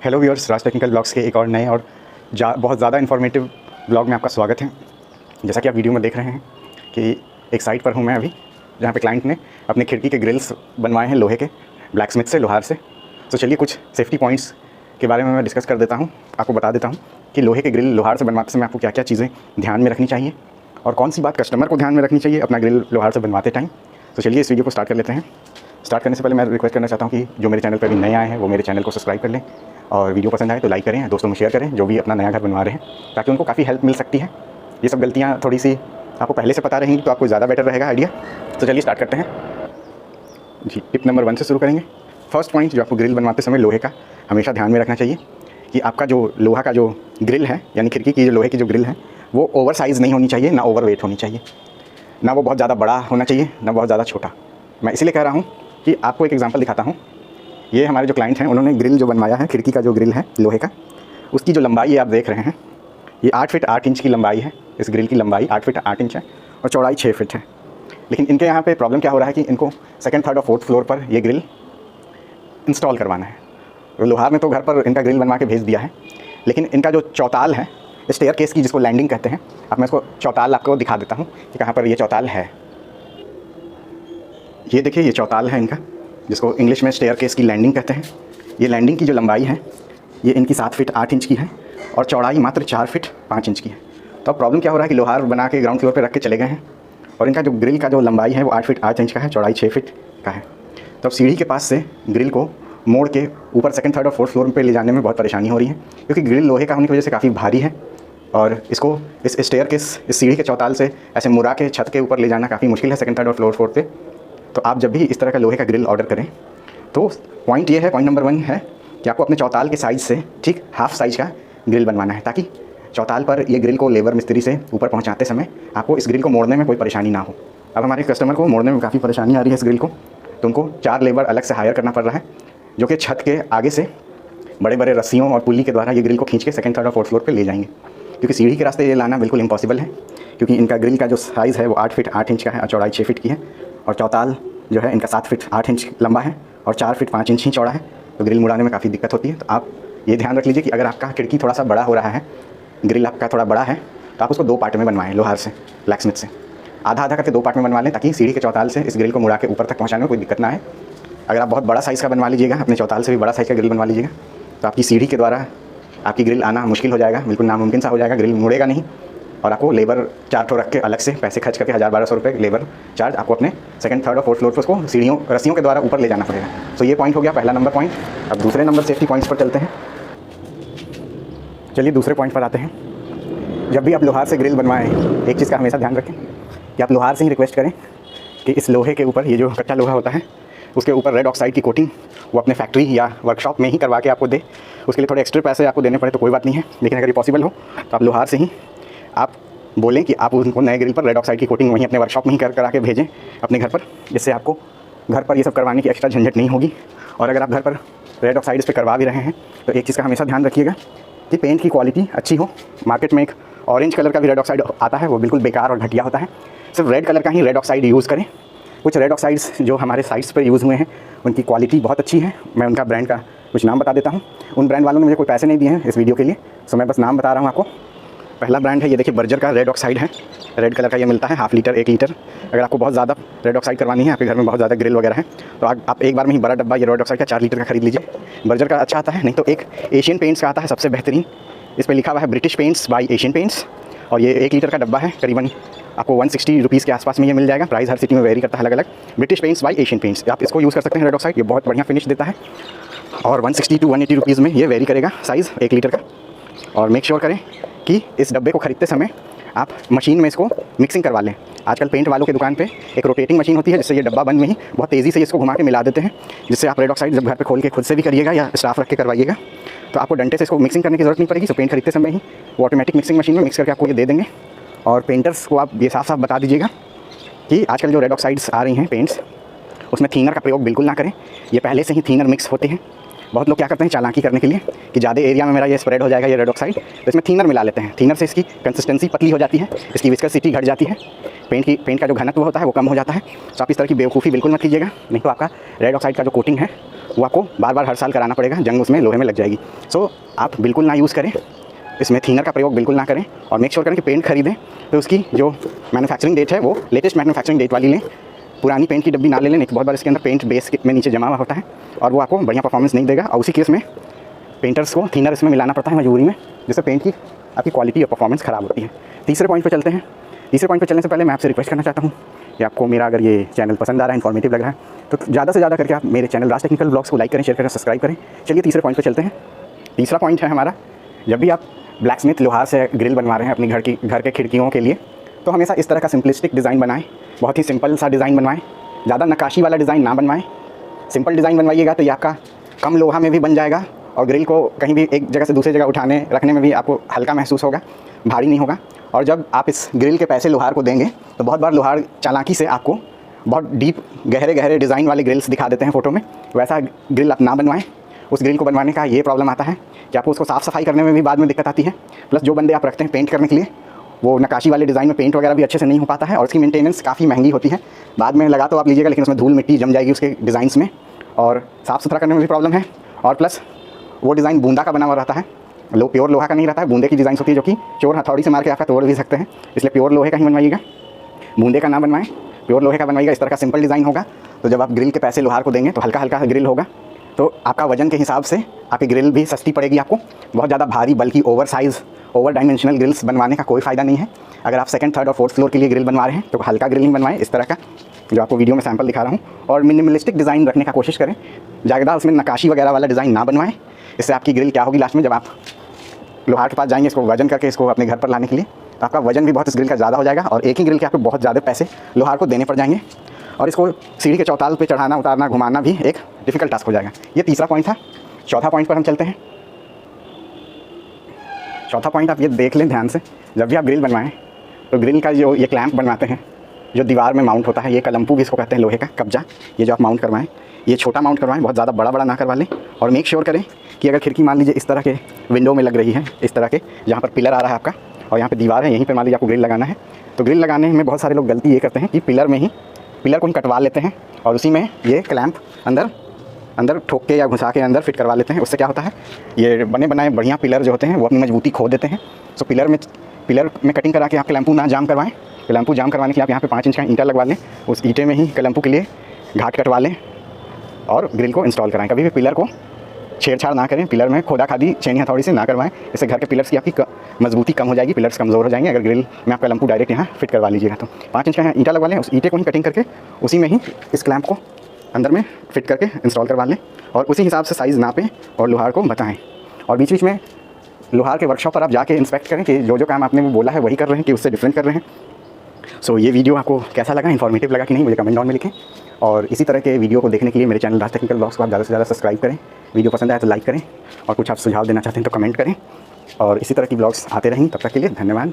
Hello viewers, राज technical blogs के एक और नए और बहुत ज़्यादा इन्फॉर्मेटिव ब्लॉग में आपका स्वागत है। जैसा कि आप वीडियो में देख रहे हैं कि एक साइट पर हूं मैं अभी, जहां पे क्लाइंट ने अपनी खिड़की के ग्रिल्स बनवाए हैं लोहे के, ब्लैक स्मिथ से, लोहार से। तो चलिए कुछ सेफ्टी पॉइंट्स के बारे में मैं डिस्कस कर देता हूँ, आपको बता देता हूँ कि लोहे के ग्रिल लोहार से बनवाते समय आपको क्या क्या चीज़ें ध्यान में रखनी चाहिए और कौन सी बात कस्टमर को ध्यान में रखनी चाहिए अपना ग्रिल लोहार से बनवाते टाइम। तो चलिए इस वीडियो को स्टार्ट कर लेते हैं। स्टार्ट करने से पहले मैं रिक्वेस्ट करना चाहता हूँ कि जो मेरे चैनल पर अभी नए आए हैं वो मेरे चैनल को सब्सक्राइब कर लें और वीडियो पसंद आए तो लाइक करें, दोस्तों में शेयर करें जो भी अपना नया घर बनवा रहे हैं, ताकि उनको काफ़ी हेल्प मिल सकती है। ये सब गलतियाँ थोड़ी सी आपको पहले से पता रहेंगी तो आपको ज़्यादा बेटर रहेगा आइडिया। तो चलिए स्टार्ट करते हैं जी। टिप नंबर 1 से शुरू करेंगे। फर्स्ट पॉइंट जो आपको ग्रिल बनवाते समय लोहे का हमेशा ध्यान में रखना चाहिए कि आपका जो लोहा का जो ग्रिल है, यानी खिड़की की जो लोहे की जो ग्रिल है, वो ओवर साइज़ नहीं होनी चाहिए, ना ओवर वेट होनी चाहिए, ना वो बहुत ज़्यादा बड़ा होना चाहिए, ना बहुत ज़्यादा छोटा। मैं इसलिए कह रहा हूँ कि आपको एक एग्जांपल दिखाता हूँ। ये हमारे जो क्लाइंट हैं, उन्होंने ग्रिल जो बनवाया है, खिड़की का जो ग्रिल है लोहे का, उसकी जो लंबाई आप देख रहे हैं, ये 8 फीट 8 इंच की लंबाई है। इस ग्रिल की लंबाई 8 फीट 8 इंच है और चौड़ाई 6 फीट है। लेकिन इनके यहाँ पे प्रॉब्लम क्या हो रहा है कि इनको सेकंड, थर्ड और फोर्थ फ्लोर पर ये ग्रिल इंस्टॉल करवाना है। तो लोहार ने तो घर पर इनका ग्रिल बनवा के भेज दिया है, लेकिन इनका जो चौताल है, स्टेयर केस की जिसको लैंडिंग कहते हैं, अब मैं इसको चौताल आपको दिखा देता हूँ कि कहाँ पर ये चौताल है। ये देखिए, ये चौताल है इनका, जिसको इंग्लिश में स्टेयर केस की लैंडिंग कहते हैं। ये लैंडिंग की जो लंबाई है ये इनकी 7 फीट 8 इंच की है और चौड़ाई मात्र 4 फीट 5 इंच की है। तो अब प्रॉब्लम क्या हो रहा है कि लोहार बना के ग्राउंड फ्लोर पे रख के चले गए हैं और इनका जो ग्रिल का जो लंबाई है वो 8 फीट 8 इंच का है, चौड़ाई 6 फीट का है। तो अब सीढ़ी के पास से ग्रिल को मोड़ के ऊपर सेकंड, थर्ड और फोर्थ फ्लोर पे ले जाने में बहुत परेशानी हो रही है, क्योंकि ग्रिल लोहे का होने की वजह से काफ़ी भारी है और इसको इस स्टेयर केस, इस सीढ़ी के चौताल से ऐसे मुड़ा के छत के ऊपर ले जाना काफ़ी मुश्किल है सेकंड, थर्ड और फ्लोर फोर्थ पे। तो आप जब भी इस तरह का लोहे का ग्रिल ऑर्डर करें तो पॉइंट ये है, पॉइंट नंबर 1 है कि आपको अपने चौताल के साइज़ से ठीक हाफ साइज़ का ग्रिल बनवाना है, ताकि चौताल पर ये ग्रिल को लेबर मिस्त्री से ऊपर पहुंचाते समय आपको इस ग्रिल को मोड़ने में कोई परेशानी ना हो। अब हमारे कस्टमर को मोड़ने में काफ़ी परेशानी आ रही है इस ग्रिल को, तो उनको 4 लेबर अलग से हायर करना पड़ रहा है, जो कि छत के आगे से बड़े बड़े रस्सियों और पुल्ली के द्वारा ये ग्रिल को खींच के सेकंड, थर्ड और फोर्थ फ्लोर पर ले जाएंगे, क्योंकि सीढ़ी के रास्ते ये लाना बिल्कुल इम्पॉसिबल है, क्योंकि इनका ग्रिल का जो साइज़ है वो 8 फीट 8 इंच का है और चौड़ाई 6 फीट की है, और चौताल जो है इनका 7 फीट 8 इंच लंबा है और 4 फीट 5 इंच ही चौड़ा है। तो ग्रिल मुड़ाने में काफ़ी दिक्कत होती है। तो आप ये ध्यान रख लीजिए कि अगर आपका खिड़की थोड़ा सा बड़ा हो रहा है, ग्रिल आपका थोड़ा बड़ा है, तो आप उसको 2 पार्ट में बनवाएं लोहार से, ब्लैक स्मिथ से। आधा आधा करके 2 पार्ट में बनवा लें, ताकि सीढ़ी के चौताल से इस ग्रिल को मुड़ा के ऊपर तक पहुँचाने में कोई दिक्कत ना आए। अगर आप बहुत बड़ा साइज़ का बनवा लीजिएगा, अपने चौताल से भी बड़ा साइज़ का ग्रिल बनवा लीजिएगा, तो आपकी सीढ़ी के द्वारा आपकी ग्रिल आना मुश्किल हो जाएगा, बिल्कुल नामुमकिन सा हो जाएगा, ग्रिल मुड़ेगा नहीं और आपको लेबर 4 ठो रख के अलग से पैसे खर्च करके 1000-1200 रुपये लेबर चार्ज आपको अपने सेकंड, थर्ड और फोर्थ फ्लोर पर उसको सीढ़ियों रस्सियों के द्वारा ऊपर ले जाना पड़ेगा। तो ये पॉइंट हो गया पहला नंबर पॉइंट। अब दूसरे नंबर सेफ्टी पॉइंट्स पर चलते हैं। चलिए दूसरे पॉइंट पर आते हैं। जब भी आप लोहार से ग्रिल बनवाएं, एक चीज़ का हमेशा ध्यान रखें कि आप लोहार से ही रिक्वेस्ट करें कि इस लोहे के ऊपर, ये जो कच्चा लोहा होता है, उसके ऊपर रेड ऑक्साइड की कोटिंग वो अपने फैक्ट्री या वर्कशॉप में ही करवा के आपको दे। उसके लिए थोड़े एक्स्ट्रा पैसे आपको देने पड़े तो कोई बात नहीं है, लेकिन अगर ये पॉसिबल हो तो आप लोहार से ही आप बोलें कि आप उनको नए ग्रिल पर रेड ऑक्साइड की कोटिंग वहीं अपने वर्कशॉप में ही करा के भेजें अपने घर पर, जिससे आपको घर पर ये सब करवाने की एक्स्ट्रा झंझट नहीं होगी। और अगर आप घर पर रेड ऑक्साइड इस पर करवा भी रहे हैं तो एक चीज़ का हमेशा ध्यान रखिएगा कि पेंट की क्वालिटी अच्छी हो। मार्केट में एक ऑरेंज कलर का भी रेड ऑक्साइड आता है, वो बिल्कुल बेकार और घटिया होता है। सिर्फ रेड कलर का ही रेड ऑक्साइड यूज़ करें। कुछ रेड ऑक्साइड्स जो हमारे साइट्स पर यूज़ हुए हैं उनकी क्वालिटी बहुत अच्छी है। मैं उनका ब्रांड का कुछ नाम बता देता हूँ। उन ब्रांड वालों ने मुझे कोई पैसे नहीं दिए हैं इस वीडियो के लिए, तो मैं बस नाम बता रहा हूँ आपको। पहला ब्रांड है, ये देखिए, बर्जर का रेड ऑक्साइड है, रेड कलर का ये मिलता है, हाफ लीटर 1 लीटर। अगर आपको बहुत ज़्यादा रेड ऑक्साइड करवानी है, आपके घर में बहुत ज़्यादा ग्रिल वगैरह है, तो आप एक बार में ही बड़ा डब्बा ये रेड ऑक्साइड का 4 लीटर का खरीद लीजिए। बर्जर का अच्छा आता है, नहीं तो एक एशियन पेंट्स का आता है सबसे बेहतरीन। इस पर लिखा हुआ है British paints by Asian paints, और ये 1 लीटर का डब्बा है। करीबन आपको 160 रुपीज़ के आसपास में ये मिल जाएगा। प्राइस हर सिटी में वेरी करता है अलग अलग। British paints by Asian paints, आप इसको यूज़ कर सकते हैं। रेड ऑक्साइड ये बहुत बढ़िया फिनिश देता है और 160 to 180 रुपीज़ में ये वेरी करेगा साइज़ 1 लीटर का। और मेक श्योर करें कि इस डब्बे को ख़रीदते समय आप मशीन में इसको मिक्सिंग करवा लें। आजकल पेंट वालों के दुकान पे एक रोटेटिंग मशीन होती है, जिससे ये डब्बा बंद में ही बहुत तेज़ी से इसको घुमा के मिला देते हैं, जिससे आप रेड ऑक्साइड जब घर पे खोल के खुद से भी करिएगा या स्टाफ रख के करवाइएगा तो आपको डंडे से इसको मिक्सिंग करने की ज़रूरत नहीं पड़ेगी। सो पेंट खरीदते समय ही वो ऑटोमेटिक मिक्सिंग मशीन में मिक्स करके आपको ये दे देंगे। और पेंटर्स को आप ये साफ साफ बता दीजिएगा कि आजकल जो रेड ऑक्साइड्स आ रही हैं पेंट्स, उसमें थीनर का प्रयोग बिल्कुल ना करें। ये पहले से ही थीनर मिक्स होते हैं। बहुत लोग क्या करते हैं चालाकी करने के लिए कि ज़्यादा एरिया में मेरा ये स्प्रेड हो जाएगा ये रेड ऑक्साइड, तो इसमें थीनर मिला लेते हैं। थीनर से इसकी कंसिस्टेंसी पतली हो जाती है, इसकी विस्कोसिटी घट जाती है, पेंट का जो घनत्व होता है वो कम हो जाता है। तो आप इस तरह की बेवकूफ़ी बिल्कुल मत कीजिएगा, नहीं तो आपका रेड ऑक्साइड का जो कोटिंग है वो आपको बार बार हर साल कराना पड़ेगा, जंग उसमें लोहे में लग जाएगी। सो आप बिल्कुल ना यूज़ करें, इसमें थिनर का प्रयोग बिल्कुल ना करें, और मेक श्योर करें कि पेंट खरीदें तो उसकी जो मैन्युफैक्चरिंग डेट है वो लेटेस्ट मैन्युफैक्चरिंग डेट वाली लें। पुरानी पेंट की डब्बी ना ले लें, बहुत बार इसके अंदर पेंट बेस में नीचे जमा हुआ होता है और वो आपको बढ़िया परफॉर्मेंस नहीं देगा, और उसी केस में पेंटर्स को थिनर इसमें मिलाना पड़ता है मजबूरी में, जिससे पेंट की आपकी क्वालिटी और परफॉर्मेंस ख़राब होती है। तीसरे पॉइंट पर चलते हैं। तीसरे पॉइंट पर चलने से पहले मैं आपसे रिक्वेस्ट करना चाहता हूँ कि आपको मेरा अगर ये चैनल पसंद आ रहा है, इन्फॉर्मेटिव लग रहा है, तो ज़्यादा से ज़्यादा करके आप मेरे चैनल राज टेक्निकल ब्लॉग्स को लाइक करें, शेयर करें, सब्सक्राइब करें। चलिए तीसरे पॉइंट पर चलते हैं। तीसरा पॉइंट है हमारा, जब भी आप ब्लैक स्मिथ लोहार से ग्रिल बनवा रहे हैं अपनी घर के खिड़कियों के लिए, तो हमेशा इस तरह का सिंपलिस्टिक डिज़ाइन बनाएं, बहुत ही सिंपल सा डिज़ाइन बनवाएं, ज़्यादा नक्काशी वाला डिज़ाइन ना बनवाएं। सिंपल डिज़ाइन बनवाइएगा तो ये आपका कम लोहा में भी बन जाएगा और ग्रिल को कहीं भी एक जगह से दूसरी जगह उठाने रखने में भी आपको हल्का महसूस होगा, भारी नहीं होगा। और जब आप इस ग्रिल के पैसे लोहार को देंगे तो बहुत बार लोहार चालाकी से आपको बहुत डीप गहरे गहरे डिज़ाइन वाले ग्रिल्स दिखा देते हैं फ़ोटो में, वैसा ग्रिल आप ना बनवाएं। उस ग्रिल को बनवाने का ये प्रॉब्लम आता है कि आपको उसको साफ़ सफाई करने में भी बाद में दिक्कत आती है, प्लस जो बंदे आप रखते हैं पेंट करने के लिए, वो नक्काशी वाले डिज़ाइन में पेंट वगैरह भी अच्छे से नहीं हो पाता है और उसकी मेंटेनेंस काफ़ी महंगी होती है। बाद में लगा तो आप लीजिएगा, लेकिन उसमें धूल मिट्टी जम जाएगी उसके डिज़ाइंस में, और साफ़ सुथरा करने में भी प्रॉब्लम है। और प्लस वो डिज़ाइन बूंदा का बना हुआ रहता है, प्योर लोहा का नहीं रहता है, बूंदे की डिज़ाइन होती है जो कि चोर हथौड़ी से मार के आपका तोड़ भी सकते हैं। इसलिए प्योर लोहे का ही बनवाइएगा, बूंदे का ना बनवाएं, प्योर लोहे का बनवाइएगा। इस तरह का सिंपल डिज़ाइन होगा, तो जब आप ग्रिल के पैसे लोहार को देंगे तो हल्का हल्का ग्रिल होगा, तो आपका वजन के हिसाब से आपकी ग्रिल भी सस्ती पड़ेगी आपको। बहुत ज़्यादा भारी बल्कि over size over dimensional grills बनवाने का कोई फ़ायदा नहीं है। अगर आप सेकंड, थर्ड और फोर्थ फ्लोर के लिए ग्रिल बनवा रहे हैं तो हल्का ग्रिल ही बनवाएं, इस तरह का जो आपको वीडियो में सैंपल दिखा रहा हूँ, और मिनिमलिस्टिक डिज़ाइन रखने का कोशिश करें, ज़्यादा उसमें नक्काशी वगैरह वाला डिज़ाइन ना बनवाएं। इससे आपकी ग्रिल क्या होगी, लास्ट में जब आप लोहार के पास जाएंगे इसको वजन करके इसको अपने घर पर लाने के लिए, तो आपका वजन भी बहुत इस ग्रिल का ज़्यादा हो जाएगा और एक ही ग्रिल के आपको बहुत ज़्यादा पैसे लोहार को देने पड़ जाएंगे, और इसको सीढ़ी के चौताल पे चढ़ाना उतारना घुमाना भी एक डिफ़िकल्ट टास्क हो जाएगा। ये तीसरा पॉइंट था। चौथा पॉइंट पर हम चलते हैं। चौथा पॉइंट आप ये देख लें ध्यान से, जब भी आप ग्रिल बनवाएं तो ग्रिल का जो ये क्लैंप बनवाते हैं जो दीवार में माउंट होता है, ये कलम्पू भी इसको कहते हैं, लोहे का कब्जा, ये जो आप माउंट करवाएं ये छोटा माउंट करवाएं, बहुत ज़्यादा बड़ा बड़ा ना करवा लें। और मेक श्योर करें कि अगर खिड़की मान लीजिए इस तरह के विंडो में लग रही है, इस तरह के जहाँ पर पिलर आ रहा है आपका और यहाँ पर दीवार है, यहीं पर मान लीजिए आपको ग्रिल लगाना है, तो ग्रिल लगाने में बहुत सारे लोग गलती ये करते हैं कि पिलर को ही कटवा लेते हैं और उसी में ये क्लैंप अंदर ठोक के या घुसा के अंदर फिट करवा लेते हैं। उससे क्या होता है, ये बने बनाए बढ़िया पिलर जो होते हैं वो अपनी मजबूती खो देते हैं। सो पिलर में कटिंग करा के आप क्लैंपू ना जाम करवाएं। क्लैंपू जाम करवाने के लिए आप यहाँ पे 5 इंच का ईंटा लगवा लें, उस ईंटे में ही क्लैंपू के लिए घाट कटवा लें और ग्रिल को इंस्टॉल कराएं। कभी भी पिलर को छेड़छाड़ ना करें, पिलर में खोदा खादी छेनी हथौड़ी से ना करवाएं, इससे घर के पिलर्स की आपकी मजबूती कम हो जाएगी, पिलर्स कमज़ोर हो जाएंगे। अगर ग्रिल में आप क्लैंपू डायरेक्ट यहाँ फिट करवा लीजिएगा तो 5 इंच का ईंटा लगवा लें, उस ईंटे को ही कटिंग करके उसी में ही इस क्लैंप को अंदर में फिट करके इंस्टॉल करवा लें और उसी हिसाब से साइज़ नापें और लोहार को बताएं। और बीच बीच में लोहार के वर्कशॉप पर आप जाके इंस्पेक्ट करें कि जो काम आपने वो बोला है वही कर रहे हैं कि उससे डिफरेंट कर रहे हैं। सो ये वीडियो आपको कैसा लगा, इन्फॉर्मेटिव लगा कि नहीं, मुझे कमेंट डाउन में लिखें। और इसी तरह के वीडियो को देखने के लिए मेरे चैनल राज टेक्निकल ब्लॉग्स को आप ज़्यादा से ज़्यादा सब्सक्राइब करें। वीडियो पसंद आए तो लाइक करें और कुछ आप सुझाव देना चाहते हैं तो कमेंट करें और इसी तरह की ब्लॉग्स आते रहेंगे। तब तक के लिए धन्यवाद।